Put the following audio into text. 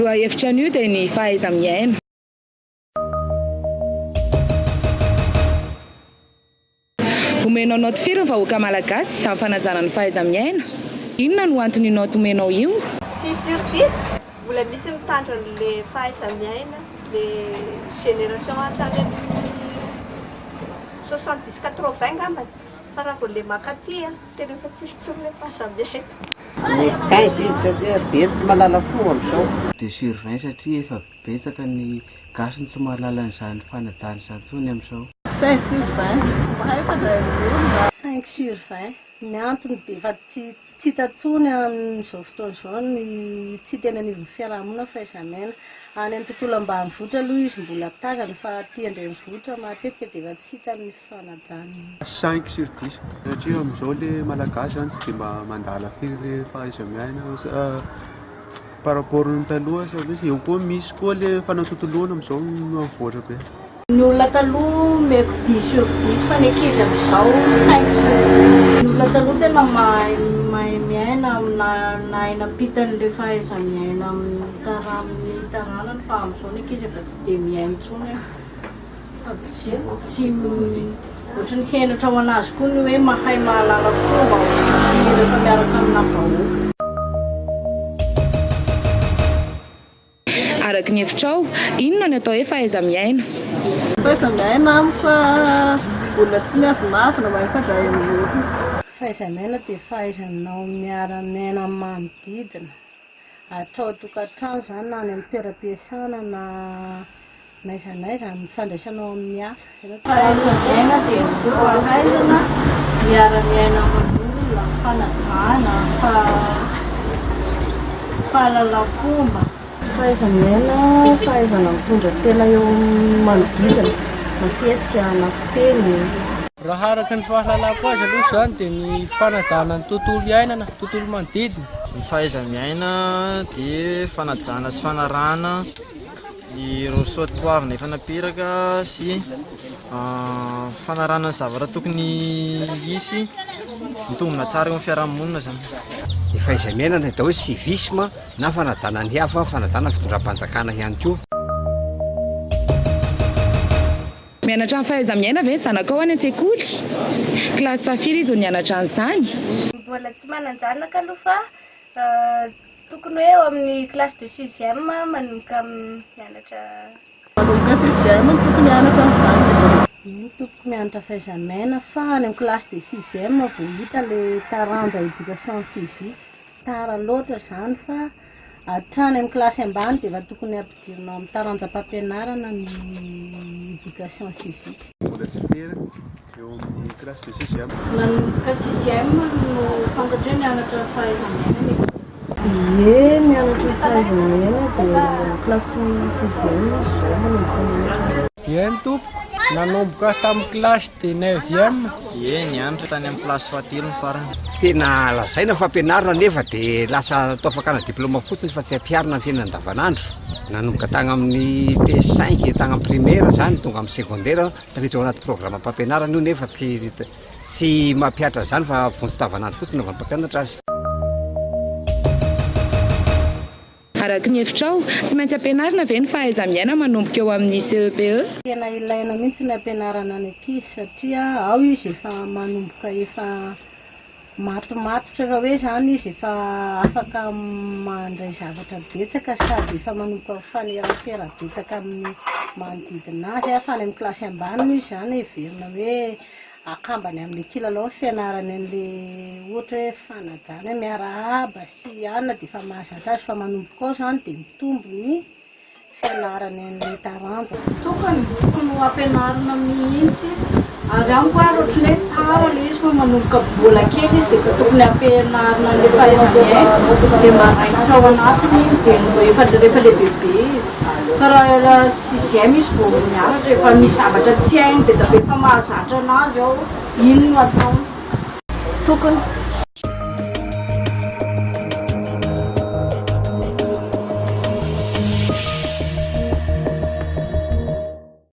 Loha hevitra an'io dia ny fahaiza-miaina. Omenao note-firy ny vahoaka malagasy amin'ny fanajana ny fahaiza-miaina. Inona no antony notomenao io? Surtout mbola misy mitandro le fahaiza-miaina le génération hatrany amin'ny 70-80 ngambany fa raha vao le makaty tena efa tsisy tsony le fahaiza-miaina. Ny 15 izy satria betsy malala fo amin'izao. Dia sur 20 satria efa betsaka ny gasiny tsy mahalala an'izany fanajana izany intsony amin'izao. 5 sur 20 mahay fa dia 5 sur 20 ny antony dia efa tsy hita tsony amin'izao fotoana izao ny tsy tena anivon'ny fiarahamonina fahaiza-miaina. Any amin'ny tontolo ambanivohitra aloha izy mbola tazana fa aty andrenivohitra matetika dia efa tsy hita ny fanajana. 5 sur 10 satria amin'izao le malagasy zany tsy dia mandala firy le fahaiza-miaina par rapport ny taloha satria eo koa misy koa le fanatontoloana amin'izao mivoatra be. Ny olona taloha meko 10 sur 10 fa ny ankizy amin'izao 5 sur 10. Ny olona taloha tena mahay miaina na aina-pitan'le fahaiza-miaina amin'ny taranany fa amin'izao ny ankizy efa tsy dia miaina intsony. Tsy ohatran'ny henatra ao anazy koa ny hoe mahay mahalala fomba rehefa miaraka amina vahoaka. Araka ny hevitrao, inona ny atao hoe fahaiza-miaina? Fahaiza-miaina fa olona tsy miavinavina mahafatra amin'ny fahaiza-miaina dia fahaizanao miara-miaina manodidina. Atao tokantrano izany na any amin'ny toeram-piasana na n'aiza mifandraisanao amin'ny hafa. Fahaiza-miaina dia fahaizana miara-miaina amin'olona, fanajana, fahalalam-fomba. Fahaiza-miaina fahaizana mitondra tena eo manodidina, mafetsika na fiteny. Raha araka ny fahalalako azy aloha izany dia ny fanajana ny tontolo iainana, tontolo manodidina. Ny fahaiza-miaina dia fanajana sy fanarahana ireo soatoavina efa napiraka sy fanarahana ny zavatra tokony hisy mitombina tsara eo amin'ny fiarahamonina zany. Ny fahaiza-miaina dia hoe civisme na fanajana ny hafa, fanajana ny fitondram-panjakana ihany koa. Mianatra amin'ny fahaiza-miaina ve ny zanakao any an-tsekoly? Kilasy fahafiry izy ho nianatra an'izany? Mbola tsy manan-janaka aloha fa tokony hoe eo amin'ny classe de 6e manomboka mianatra. Manomboka 6e tokony mianatra an'izany. Tokony mianatra fahaiza-miaina fa any amin'ny classe de 6e vao hita le taranja éducation civique. Tara loatra izany fa hatrany amin'ny kilasy ambany dia efa tokony ampidirina amin'ny taranja-pampianarana ny éducation civique. Mbola tsy fera eo amin'ny classe de 6e. Manomboka 6e no fantatro hoe mianatra fahaiza-miaina. Ie, mianatra fahaiza-miaina dia kilasy 6e izao manomboka mianatra. Eny tompo, nanomboka tamin'ny kilasy dia 9e. Ie, nianatra tany amin'ny kilasy fahatelo ny farany. Tena lazaina fampianarana nefa dia lasa atao fakana diplôma fotsiny fa tsy ampiarina amin'ny fiainana andavanandro. Nanomboka tany amin'ny T5 tany amin'ny primaire zany tonga amin'ny secondaire tafiditra ao anaty programme fampianarana io nefa tsy mampiatra zany fa vonjy-tavanandro fotsiny naovan'ny mpampianatra azy. Araka ny hevitrao, tsy maintsy ampianarina ve ny fahaiza-miaina manomboka eo amin'ny CEPE? Tena ilaina mihitsy ny ampianarana ny ankizy satria ao izy efa manomboka efa matomatotra efa hoe zany izy efa afaka mandray zavatra betsaka sady efa manomboka mifanerasera betsaka amin'ny manodidina azy fa any amin'ny kilasy ambany izy zany heverina hoe akambany amin'ny kilalao ny fianarany an'ilay ohatra hoe fanajana miarahaba sy anona dia efa mahazatra azy fa manomboka ao zany dia mitombo ny fianarany an'ilay taranja. Tokony ho ampianarina mihitsy ary amiko ary ohatran'ny hoe tara ilay izy fa manomboka mbola kely izy dia tokony ampianarina ilay fahaiza-miaina dia maraikitra ao anatiny dia rehefa lehibe izy. Fa raha 6e izy vao mianatra efa misy zavatra tsy hainy dia efa mahazatra anazy ao, ino no ataony? Tokony